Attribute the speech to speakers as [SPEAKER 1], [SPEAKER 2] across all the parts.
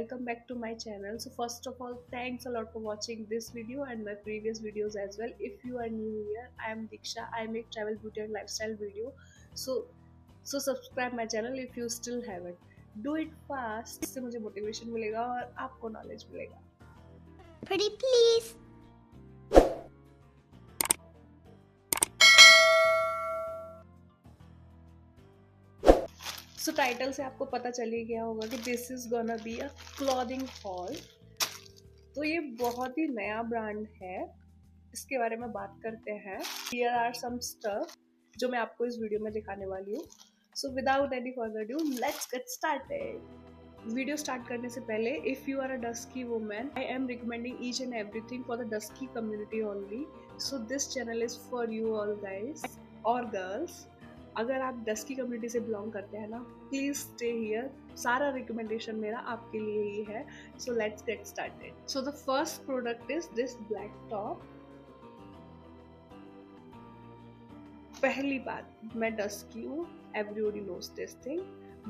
[SPEAKER 1] welcome back to my channel. So first of all, thanks a lot for watching this video and my previous videos as well. If you are new here, I am Diksha. I make travel, beauty and lifestyle video. So subscribe my channel if you still haven't. Do it fast. इससे मुझे motivation मिलेगा और आपको knowledge मिलेगा.
[SPEAKER 2] Pretty please.
[SPEAKER 1] So title से आपको पता चल ही गया होगा कि this is gonna be a clothing hall. तो ये बहुत ही नया ब्रांड है, इसके बारे में बात करते हैं. हियर आर सम स्टफ जो मैं आपको इस वीडियो में दिखाने वाली हूँ. So without any further ado let's get started. Video start करने से पहले, if you are a dusky woman, I am recommending each and everything for the dusky community only. So this channel is for you all guys और girls. अगर आप dusky community से belong करते हैं ना, प्लीज स्टे हियर. सारा recommendation मेरा आपके लिए ही है. So let's get started. So the first product is this black top. पहली बात, मैं डस्की हूँ, everybody knows this thing,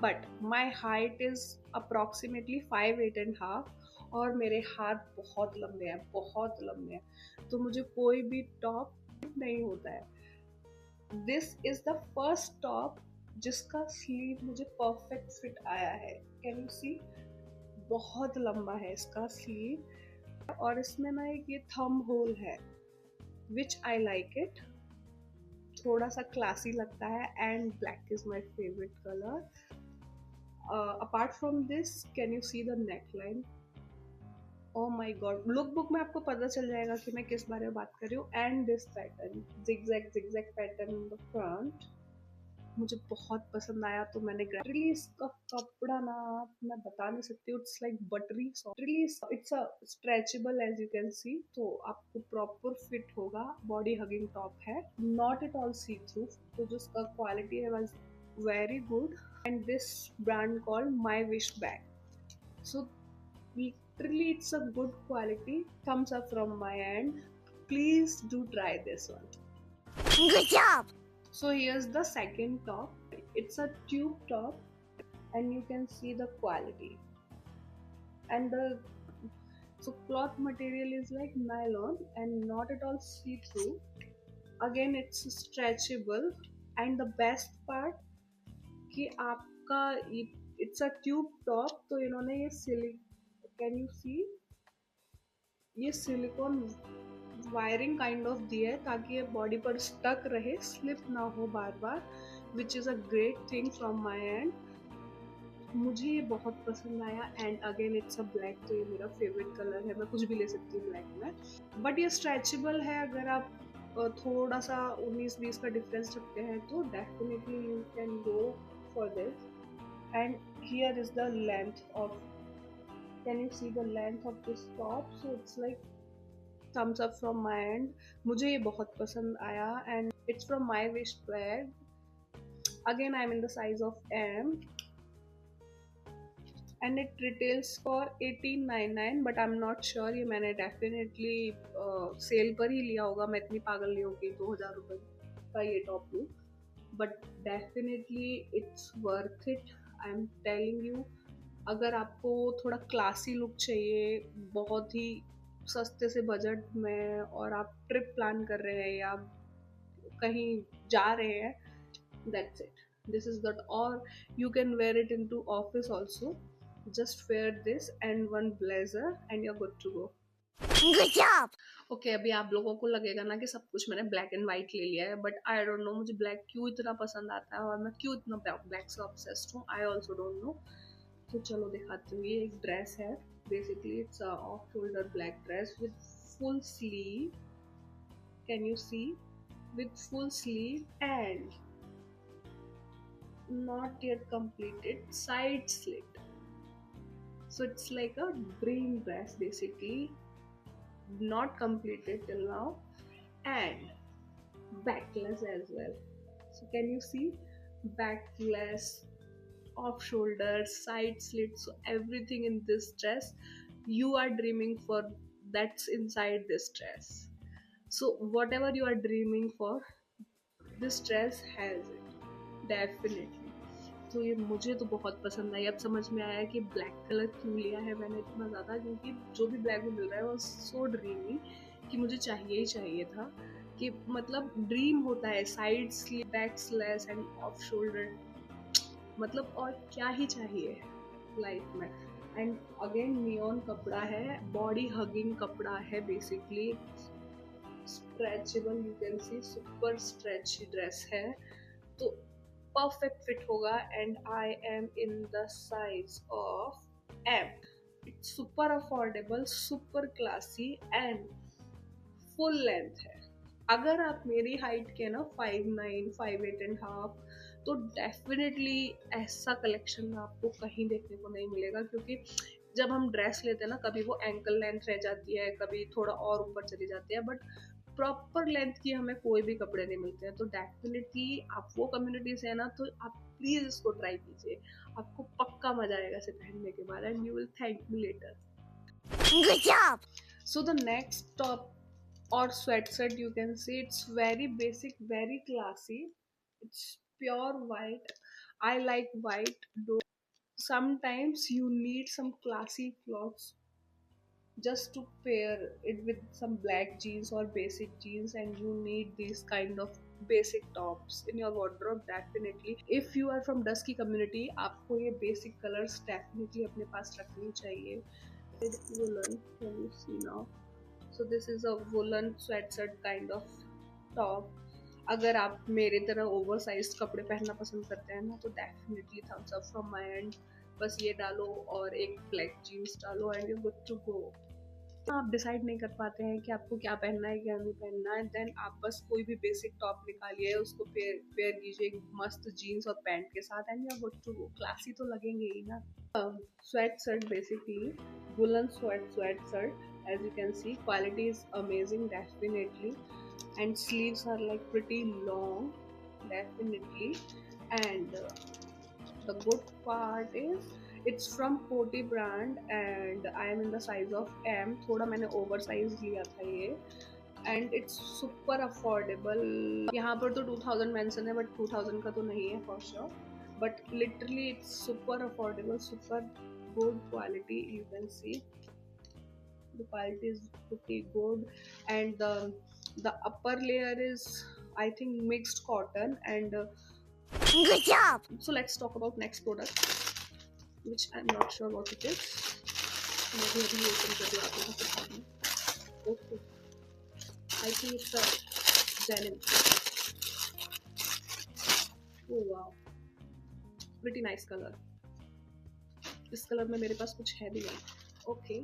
[SPEAKER 1] but my height is approximately 5'8.5" और मेरे हाथ बहुत लंबे हैं, बहुत लंबे हैं, तो मुझे कोई भी टॉप नहीं होता है. This is the first top जिसका स्लीव मुझे परफेक्ट फिट आया है. कैन यू सी, बहुत लंबा है इसका स्लीव और इसमें ना एक ये थंब होल है, विच आई लाइक इट. थोड़ा सा क्लासी लगता है and black is my favourite colour. Apart from this, can you see the neck line. Oh my God, look book में आपको पता चल जाएगा कि मैं किस बारे में बात कर रही हूँ. And this pattern, zigzag pattern in the front, मुझे बहुत पसंद आया. तो मैंने रियली इसका कपड़ा ना, मैं बता नहीं सकती हूँ. It's like buttery soft, really it's a stretchable as you can see. तो आपको प्रॉपर फिट होगा. बॉडी हगिंग टॉप है, not at all see through. तो जो इसका क्वालिटी है was very good. And this brand called my wish bag. So literally it's a good quality. Thumbs up from my end. Please do try this one.
[SPEAKER 2] Good job.
[SPEAKER 1] So here's the second top. It's a tube top and you can see the quality. And the cloth material is like nylon and not at all see-through. Again, it's stretchable. And the best part कि आपका it's a tube top, तो इन्होंने ये can you सी, ये silicon wiring kind of दिया है ताकि ये बॉडी पर स्टक रहे, स्लिप ना हो बार बार, which is a great thing from my end. मुझे ये बहुत पसंद आया. And again it's a black, तो ये मेरा फेवरेट कलर है. मैं कुछ भी ले सकती हूँ ब्लैक में. बट ये स्ट्रेचेबल है. अगर आप थोड़ा सा 19-20 का डिफरेंस रखते हैं तो definitely you can go for this. And here is the length of, can you see the length of this top? So it's like thumbs up from my end. मुझे ये बहुत पसंद आया. and it's from my wish bag. Again, I'm in the size of M and it retails for 18.99, but I'm not sure. ये मैंने definitely cell पर ही लिया होगा. मैं इतनी पागल नहीं होगी 2000 रुपये का ये टॉप लूँ. but definitely it's worth it. I'm telling you. अगर आपको थोड़ा क्लासी लुक चाहिए, बहुत ही सस्ते से बजट में, और आप ट्रिप प्लान कर रहे हैं या कहीं जा रहे हैं, that's it. This is that. और you can wear it in to office also. Just wear this and one blazer and you are good to go.
[SPEAKER 2] Good job.
[SPEAKER 1] Okay, अभी आप लोगों को लगेगा ना कि सब कुछ मैंने ब्लैक एंड व्हाइट ले लिया है, बट आई डोंट नो मुझे ब्लैक क्यों इतना पसंद आता है और मैं क्यों इतना ब्लैक से ऑब्सेस्ड हूँ. I also don't know. तो चलो दिखाती हूँ. ये एक ड्रेस है. Basically it's a off shoulder black dress with full sleeve. Can you see, with full sleeve and not yet completed side slit. So it's like a dream dress basically, not completed till now, and backless as well. So can you see, backless, off shoulders, side slit. So everything in this dress you are dreaming for, that's inside this dress. So whatever you are dreaming for, this dress has it definitely. तो ये मुझे तो बहुत पसंद आई। अब समझ में आया कि ब्लैक कलर क्यों लिया है मैंने इतना ज़्यादा, क्योंकि जो भी ब्लैक में मिल रहा है वो सो ड्रीमी कि मुझे चाहिए ही चाहिए था। कि मतलब ड्रीम होता है side sleeve, back slash end off shoulder, मतलब और क्या ही चाहिए लाइफ में। एंड अगेन नियॉन कपड़ा है, बॉडी हगिंग कपड़ा है basically, stretchable, you can see super stretchy dress है, तो परफेक्ट फिट होगा। And I am in the size of M. It's super affordable, super classy and full length है। अगर आप मेरी हाइट के ना 5'9", 5'8.5", तो डेफिनेटली ऐसा कलेक्शन आपको कहीं देखने को नहीं मिलेगा, क्योंकि जब हम ड्रेस लेते हैं ना, कभी वो एंकल लेंथ रह जाती है, कभी थोड़ा और ऊपर चली जाती है, बट प्रॉपर लेंथ की हमें कोई भी कपड़े नहीं मिलते हैं। तो डेफिनेटली आप वो कम्युनिटी से है ना, तो आप प्लीज इसको ट्राई कीजिए, आपको पक्का मजा आएगा इसे पहनने के बाद, and you will thank me later.
[SPEAKER 2] Good job.
[SPEAKER 1] So the next top or sweatshirt, you can see it's very basic, very classy. It's pure white. I like white though. Sometimes you need some classy clothes just to pair it with some black jeans or basic jeans, and you need these kind of basic tops in your wardrobe. Definitely if you are from dusky community, आपको ये basic colors definitely अपने पास रखनी चाहिए। Woolen, can you see now? So this is a woolen sweatshirt kind of top. अगर आप मेरे तरह over size कपड़े पहनना पसंद करते हैं ना, तो definitely thumbs up from my end. बस ये डालो और एक ब्लैक जीन्स डालो and you good to go. आप डिसाइड नहीं कर पाते हैं कि आपको क्या पहनना है क्या नहीं पहनना है, देन आप बस कोई भी बेसिक टॉप निकालिए, उसको पेयर कीजिए एक मस्त जीन्स और पैंट के साथ, and you are good to go. Classy तो लगेंगे ही ना। Sweatshirt basically, woollen sweatshirt, as you can see quality is amazing definitely, and sleeves are like pretty long definitely, and the good part is it's from Poti brand and I am in the size of M. थोड़ा मैंने oversize लिया था ये, and it's super affordable. यहाँ पर तो 2000 mention है, but 2000 का तो नहीं है for sure, but literally it's super affordable, super good quality. You can see the quality is pretty good, and the upper layer is I think mixed cotton, and
[SPEAKER 2] Good job.
[SPEAKER 1] so let's talk about next product, which I'm not sure what it is. Maybe अभी open कर दिया आपने तो पता नहीं। Okay, I think it's a denim. Oh wow, pretty nice color. इस colour में मेरे पास कुछ है भी नहीं। Okay,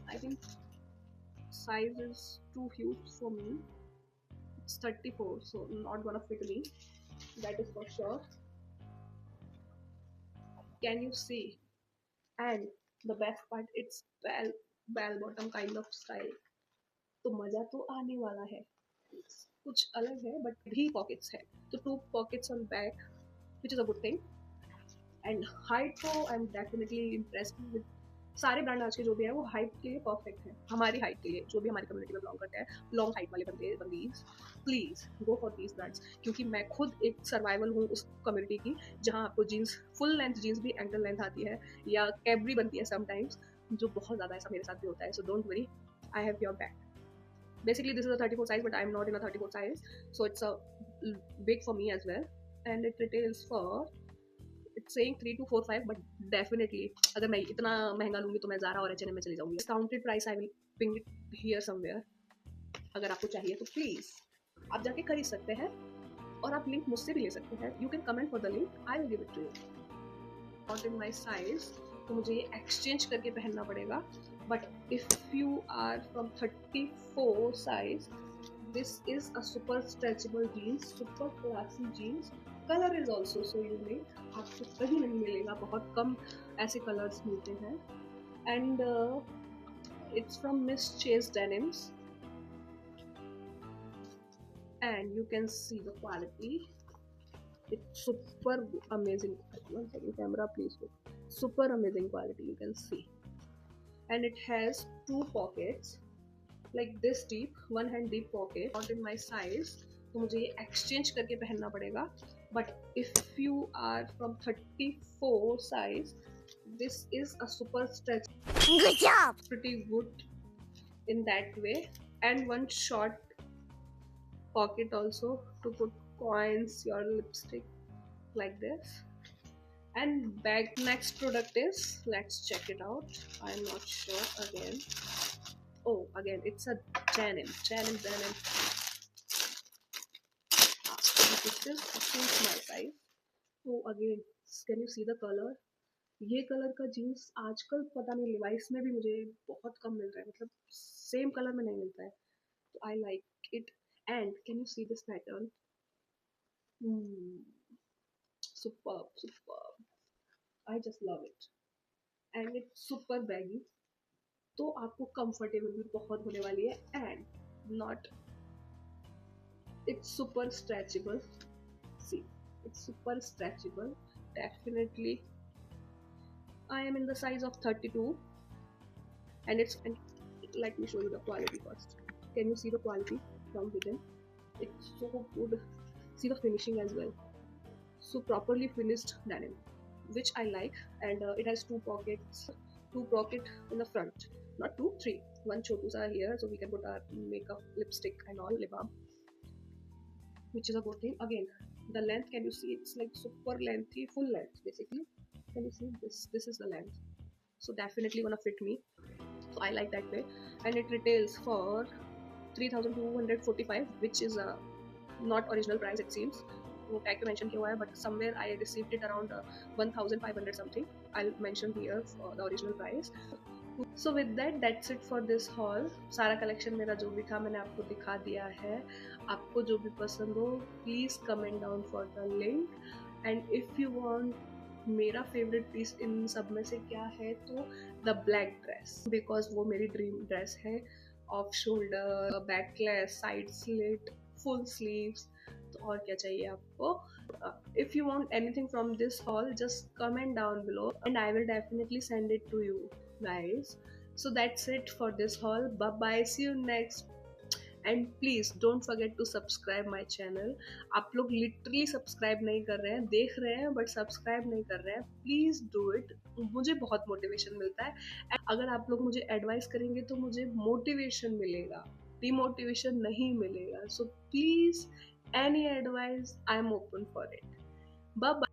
[SPEAKER 1] I think size is too huge for me. It's 34, so not gonna fit me, that is for sure. Can you see? And the best part, it's bell bottom kind of style, तो मजा तो आने वाला है। कुछ अलग है, but भी पॉकेट्स है, तो 2 pockets on back, which is a good thing. And height तो I am definitely impressed with सारे ब्रांड आज के जो भी है, वो हाइट के लिए परफेक्ट है। हमारी हाइट के लिए, जो भी हमारी कम्युनिटी में बिलोंग करते हैं, लॉन्ग हाइट वाले बंदीज, please go for these brands, क्योंकि मैं खुद एक सर्वाइवल हूँ उस कम्युनिटी की, जहाँ आपको जीन्स, फुल लेंथ जीन्स भी एंकल लेंथ आती है, या कैबरी बनती है समटाइम्स, जो बहुत ज़्यादा ऐसा मेरे साथ भी होता है। So don't worry, I have your back. Basically this is a 34 size, but I'm not in a 34 size, so it's a big for me as well, and it retails for, it's saying 3245, but definitely अगर मैं इतना महंगा लूंगी तो मैं Zara और H&M में चली जाऊंगी। Discounted price I will ping it here somewhere, अगर आपको चाहिए तो प्लीज आप जाके खरीद सकते हैं, और आप लिंक मुझसे भी ले सकते हैं। You can comment for the link, I will give it to you. Not in my size, तो मुझे ये एक्सचेंज करके पहनना पड़ेगा, but if you are from 34 size, this is a super stretchable jeans, super classy jeans. Color is also so unique, आपको कहीं नहीं मिलेगा, बहुत कम ऐसे कलर्स मिलते हैं, and it's from Miss Chase Denims, and you can see the quality, it's super amazing. One second camera, please look. Super amazing quality, you can see, and it has 2 pockets like this deep, one hand deep pocket. Not in my size, तो मुझे ये exchange करके पहनना पड़ेगा, But if you are from 34 size, this is a super stretch,
[SPEAKER 2] Good job.
[SPEAKER 1] pretty good in that way. And one short pocket also to put coins, your lipstick, like this. And back, next product is, let's check it out. I'm not sure again. Oh, again, it's a denim. This is suits my size. Oh, again, can you see the color? ये colour का jeans आजकल पता नहीं Levi's में भी मुझे बहुत कम मिल रहा है, मतलब सेम कलर में नहीं मिलता है, तो I like it. And can you see this pattern? Superb, I just love it. And it's super baggy, तो आपको कंफर्टेबल भी बहुत होने वाली है. And not, it's super stretchable. See, it's super stretchable. Definitely, I am in the size of 32, and let me show you the quality first. Can you see the quality from within? It's so good. See the finishing as well. So properly finished denim, which I like. And it has two pockets in the front. Not two, three. One chotu sa here, so we can put our makeup, lipstick, and all, lip balm, which is a good thing. Again, the length, can you see? It's like super lengthy, full length basically. Can you see this is the length, so definitely gonna fit me, so I like that way. And it retails for 3245, which is a not original price, it seems. वो tag पे mention किया हुआ है, but somewhere I received it around 1500 something. I mention here the original price. So with that's it for this hall. सारा collection मेरा जो भी था मैंने आपको दिखा दिया है. आपको जो भी पसंद हो, please comment down for the link. And if you want मेरा फेवरेट पीस इन सब में से क्या है, तो द ब्लैक ड्रेस, बिकॉज वो मेरी ड्रीम ड्रेस है. Off shoulder, backless, side slit, full sleeves, तो और क्या चाहिए आपको. If you want anything from this haul, just comment down below and I will definitely send it to you guys. So that's it for this haul. Bye bye, see you next. And please don't forget to subscribe my channel. आप लोग literally subscribe नहीं कर रहे हैं, देख रहे हैं but subscribe नहीं कर रहे हैं. प्लीज डू इट, मुझे बहुत मोटिवेशन मिलता है. अगर आप लोग मुझे एडवाइस करेंगे तो मुझे मोटिवेशन मिलेगा, डिमोटिवेशन नहीं मिलेगा. So please, any advice, I'm open for it. Bye bye.